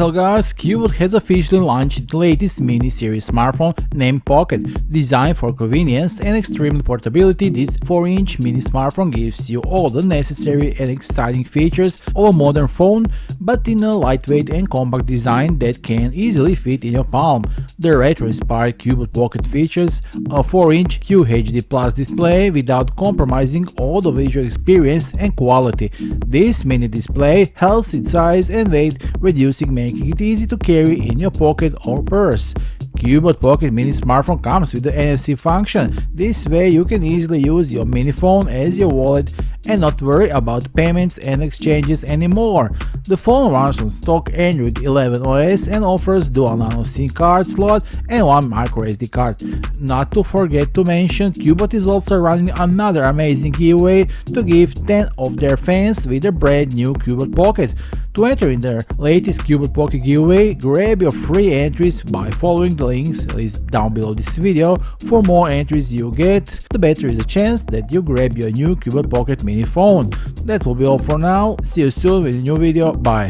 Hello guys, Cubot has officially launched its latest mini-series smartphone named Pocket. Designed for convenience and extreme portability, this 4-inch mini smartphone gives you all the necessary and exciting features of a modern phone, but in a lightweight and compact design that can easily fit in your palm. The retro-inspired Cubot Pocket features a 4-inch QHD Plus display without compromising all the visual experience and quality. This mini display helps its size and weight, making it easy to carry in your pocket or purse. Cubot Pocket mini smartphone comes with the NFC function. This way you can easily use your mini phone as your wallet and not worry about payments and exchanges anymore. The phone runs on stock Android 11 OS and offers dual nano SIM card slot and one micro SD card. Not to forget to mention, Cubot is also running another amazing giveaway to give 10 of their fans with a brand new Cubot Pocket. To enter in their latest Cubot Pocket giveaway, grab your free entries by following the links listed down below this video. For more entries you get, the better is a chance that you grab your new Cubot Pocket mini phone. That will be all for now. See you soon with a new video. Bye.